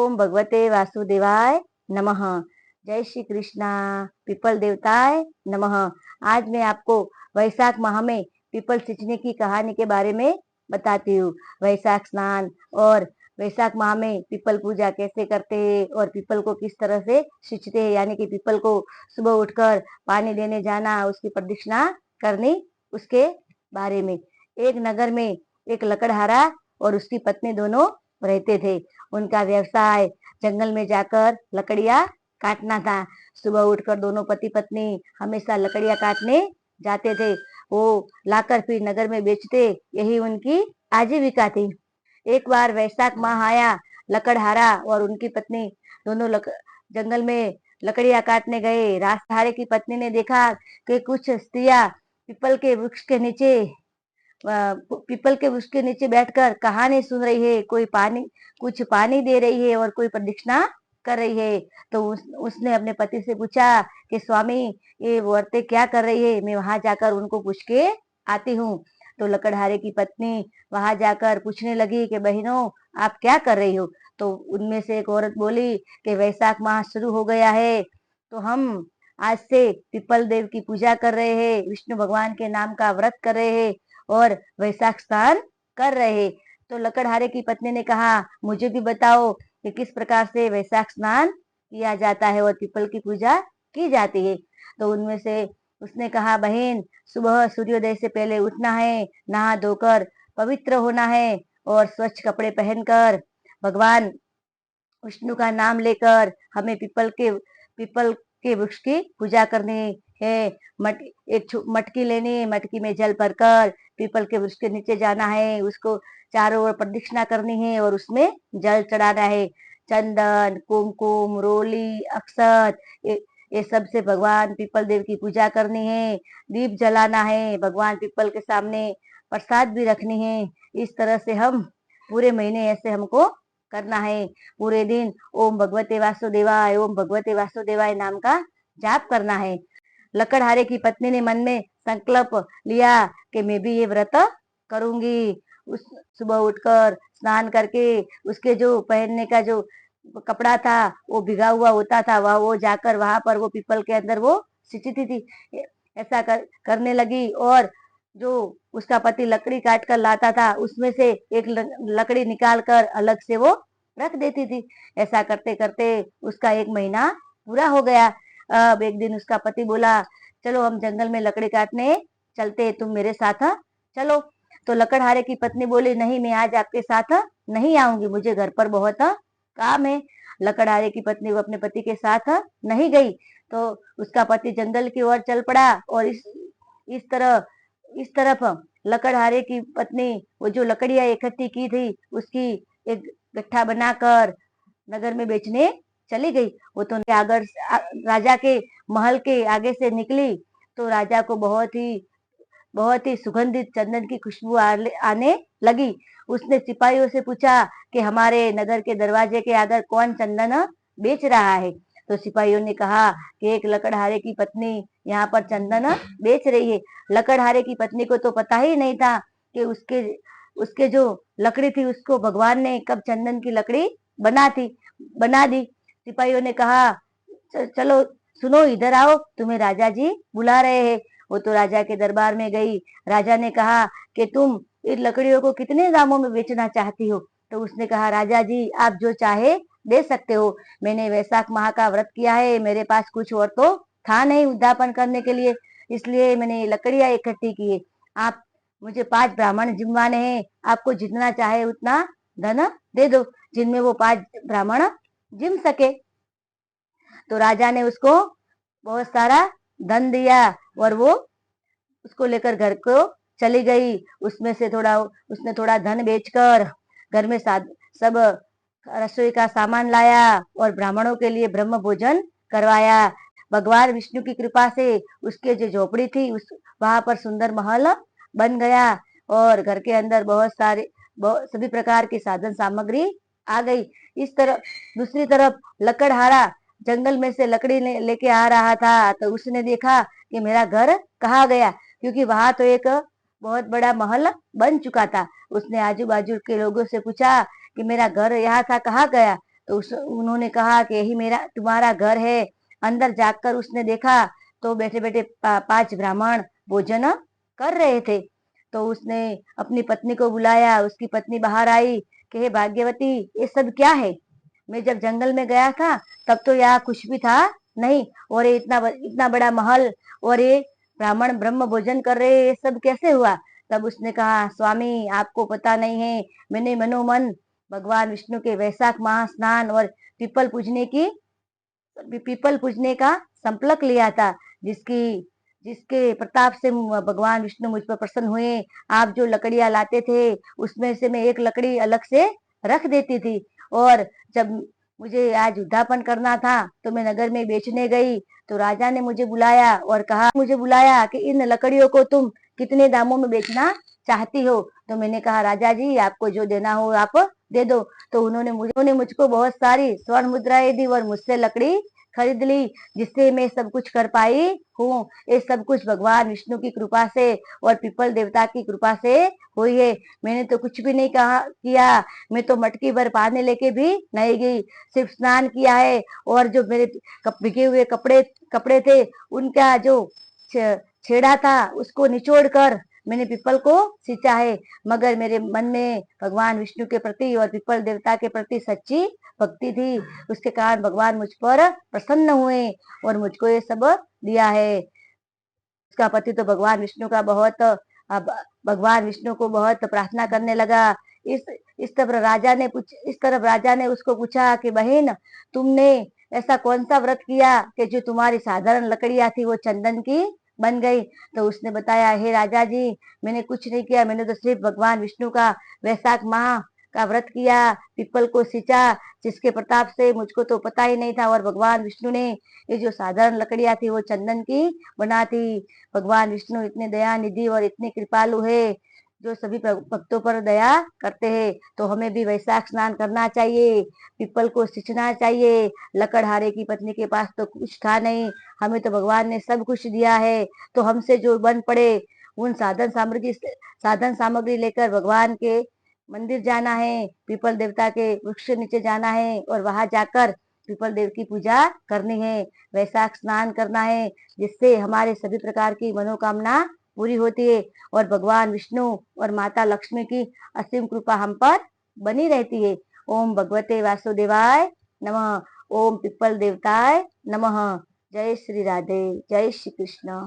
ओम भगवते वासुदेवाय नमः। जय श्री कृष्णा। पीपल देवताय नमः। आज मैं आपको वैशाख माह में पीपल सींचने की कहानी के बारे में बताती हूँ। वैशाख स्नान और वैशाख माह में पीपल पूजा कैसे करते हैं और पीपल को किस तरह से सींचते हैं, यानी कि पीपल को सुबह उठकर पानी देने जाना, उसकी प्रदक्षिणा करनी, उसके बारे में। एक नगर में एक लकड़हारा और उसकी पत्नी दोनों रहते थे। उनका व्यवसाय जंगल में जाकर लकड़ियां काटना था। सुबह उठकर दोनों पति पत्नी हमेशा लकड़ियां काटने जाते थे। वो लाकर फिर नगर में बेचते, यही उनकी आजीविका थी। एक बार वैशाख माह आया। लकड़हारा और उनकी पत्नी दोनों जंगल में लकड़ियां काटने गए। रास्ताहारे की पत्नी ने देखा कि कुछ स्त्रियां पीपल के वृक्ष के नीचे पीपल के वृक्ष के नीचे बैठकर कहानी सुन रही है। कोई पानी कुछ पानी दे रही है और कोई प्रदक्षिणा कर रही है। तो उसने अपने पति से पूछा कि स्वामी, ये औरतें क्या कर रही है, मैं वहां जाकर उनको पूछ के आती हूँ। तो लकड़हारे की पत्नी वहां जाकर पूछने लगी कि बहनों, आप क्या कर रही हो। तो उनमें से एक औरत बोली कि वैशाख माह शुरू हो गया है, तो हम आज से पीपल देव की पूजा कर रहे हैं, विष्णु भगवान के नाम का व्रत कर रहे हैं और वैशाख स्नान कर रहे। तो लकड़हारे की पत्नी ने कहा, मुझे भी बताओ कि किस प्रकार से वैशाख स्नान किया जाता है और पीपल की पूजा की जाती है। तो उनमें से उसने कहा, बहन, सुबह सूर्योदय से पहले उठना है, नहा धोकर पवित्र होना है और स्वच्छ कपड़े पहनकर भगवान विष्णु का नाम लेकर हमें पीपल के वृक्ष की पूजा करनी है। एक मटकी लेनी है, मटकी में जल भरकर पीपल के वृक्ष के नीचे जाना है, उसको चारों ओर प्रदक्षिणा करनी है और उसमें जल चढ़ाना है। चंदन, कुमकुम, रोली, अक्षत, ये सब से भगवान पीपल देव की पूजा करनी है। दीप जलाना है, भगवान पीपल के सामने प्रसाद भी रखनी है। इस तरह से हम पूरे महीने ऐसे हमको करना है। पूरे दिन ओम भगवते वासुदेवाय, ओम भगवते वासुदेवाय नाम का जाप करना है। लकड़हारे की पत्नी ने मन में संकल्प लिया कि मैं भी ये व्रत करूंगी। उस सुबह उठकर स्नान करके उसके जो पहनने का जो कपड़ा था वो भिगा हुआ होता था, वह वो जाकर वहां पर वो पीपल के अंदर वो सिंचती थी। ऐसा करने लगी और जो उसका पति लकड़ी काट कर लाता था उसमें से एक लकड़ी निकाल कर अलग से वो रख देती थी। ऐसा करते करते उसका एक महीना पूरा हो गया। अब एक दिन उसका पति बोला, चलो हम जंगल में लकड़ी काटने चलते, तुम मेरे साथ चलो। तो लकड़हारे की पत्नी बोली, नहीं, मैं आज आपके साथ नहीं आऊंगी, मुझे घर पर बहुत काम है। लकड़हारे की पत्नी वो अपने पति के साथ नहीं गई। तो उसका पति जंगल की ओर चल पड़ा और इस तरफ लकड़हारे की पत्नी वो जो लकड़ियां इकट्ठी की थी उसकी एक गट्ठा बनाकर नगर में बेचने चली गई। वो तो अगर राजा के महल के आगे से निकली तो राजा को बहुत ही सुगंधित चंदन की खुशबू आने लगी। उसने सिपाहियों से पूछा कि हमारे नगर के दरवाजे के आगे कौन चंदन बेच रहा है। तो सिपाहियों ने कहा कि एक लकड़हारे की पत्नी यहाँ पर चंदन बेच रही है। लकड़हारे की पत्नी को तो पता ही नहीं था कि उसके उसके जो लकड़ी थी उसको भगवान ने कब चंदन की लकड़ी बना दी। सिपाहियों ने कहा, चलो सुनो, इधर आओ, तुम्हें राजा जी बुला रहे हैं। वो तो राजा के दरबार में गई। राजा ने कहा कि तुम इन लकड़ियों को कितने दामों में बेचना चाहती हो। तो उसने कहा, राजा जी, आप जो चाहे दे सकते हो, मैंने वैशाख माह का व्रत किया है, मेरे पास कुछ और तो था नहीं उद्यापन करने के लिए, इसलिए मैंने लकड़ियां इकट्ठी की है। आप मुझे 5 ब्राह्मण जिम्माने हैं, आपको जितना चाहे उतना धन दे दो जिनमें वो 5 ब्राह्मण जिम सके। तो राजा ने उसको बहुत सारा धन दिया और वो उसको लेकर घर को चली गई। उसने थोड़ा धन बेचकर घर में सब रसोई का सामान लाया और ब्राह्मणों के लिए ब्रह्म भोजन करवाया। भगवान विष्णु की कृपा से उसके जो झोपड़ी थी वहां पर सुंदर महल बन गया और घर के अंदर सभी प्रकार की साधन सामग्री आ गई। इस तरह दूसरी तरफ लकड़हारा जंगल में से लकड़ी लेके आ रहा था। तो उसने देखा कि मेरा घर कहाँ गया, क्योंकि वहां तो एक बहुत बड़ा महल बन चुका था। उसने आजू बाजू के लोगों से पूछा कि मेरा घर यहाँ था, कहाँ गया। उन्होंने कहा कि यही मेरा तुम्हारा घर है। अंदर जाकर उसने देखा तो बैठे बैठे 5 ब्राह्मण भोजन कर रहे थे। तो उसने अपनी पत्नी को बुलाया। उसकी पत्नी बाहर आई कि हे भाग्यवती, ये सब क्या है? मैं जब जंगल में गया था तब तो यहाँ कुछ भी था नहीं, और ये इतना बड़ा महल, और ये ब्राह्मण ब्रह्म भोजन कर रहे, ये सब कैसे हुआ? तब उसने कहा, स्वामी आपको पता नहीं है, मैंने मनोमन भगवान विष्णु के वैशाख महास्नान और पीपल पूजने की पीपल पूजने का संकल्प लिया था, जिसकी जिसके प्रताप से भगवान विष्णु मुझ पर प्रसन्न हुए। आप जो लकड़ियां लाते थे उसमें से मैं एक लकड़ी अलग से रख देती थी, और जब मुझे आज उद्यापन करना था तो मैं नगर में बेचने गई तो राजा ने मुझे बुलाया कि इन लकड़ियों को तुम कितने दामों में बेचना चाहती हो? तो मैंने कहा, राजा जी आपको जो देना हो आप दे दो। तो उन्होंने मुझको बहुत सारी स्वर्ण मुद्राएं दी और मुझसे लकड़ी खरीद ली, जिससे मैं सब कुछ कर पाई हूँ। ये सब कुछ भगवान विष्णु की कृपा से और पीपल देवता की कृपा से हुई है। मैंने तो कुछ भी नहीं किया। मैं तो मटकी भर पानी लेके भी नहीं गई, सिर्फ स्नान किया है। और जो मेरे भिगे हुए कपड़े थे उनका जो छेड़ा था उसको निचोड़ कर मैंने पीपल को सींचा है। मगर मेरे मन में भगवान विष्णु के प्रति और पीपल देवता के प्रति सच्ची भक्ति थी, उसके कारण भगवान मुझ पर प्रसन्न हुए और मुझको ये सब दिया है। उसका पति तो भगवान विष्णु को बहुत प्रार्थना करने लगा। इस इस तरफ राजा ने उसको पूछा कि बहन, तुमने ऐसा कौन सा व्रत किया कि जो तुम्हारी साधारण लकड़ियां थी वो चंदन की बन गई? तो उसने बताया, हे राजा जी, मैंने कुछ नहीं किया, मैंने तो सिर्फ भगवान विष्णु का वैशाख माह का व्रत किया, पीपल को सींचा, जिसके प्रताप से मुझको तो पता ही नहीं था, और भगवान विष्णु ने ये जो साधारण लकड़ियां थी वो चंदन की बना थी। भगवान विष्णु इतने दया निधि और इतने कृपालु है, जो सभी भक्तों पर दया करते हैं। तो हमें भी वैशाख स्नान करना चाहिए, पीपल को सींचना चाहिए। लकड़हारे की पत्नी के पास तो कुछ था नहीं, हमें तो भगवान ने सब कुछ दिया है। तो हमसे जो बन पड़े उन साधन सामग्री लेकर भगवान के मंदिर जाना है, पीपल देवता के वृक्ष नीचे जाना है और वहां जाकर पीपल देव की पूजा करनी है, वैशाख स्नान करना है, जिससे हमारे सभी प्रकार की मनोकामना पूरी होती है और भगवान विष्णु और माता लक्ष्मी की असीम कृपा हम पर बनी रहती है। ओम भगवते वासुदेवाय नमः। ओम पीपल देवताय नमः। जय श्री राधे, जय श्री कृष्ण।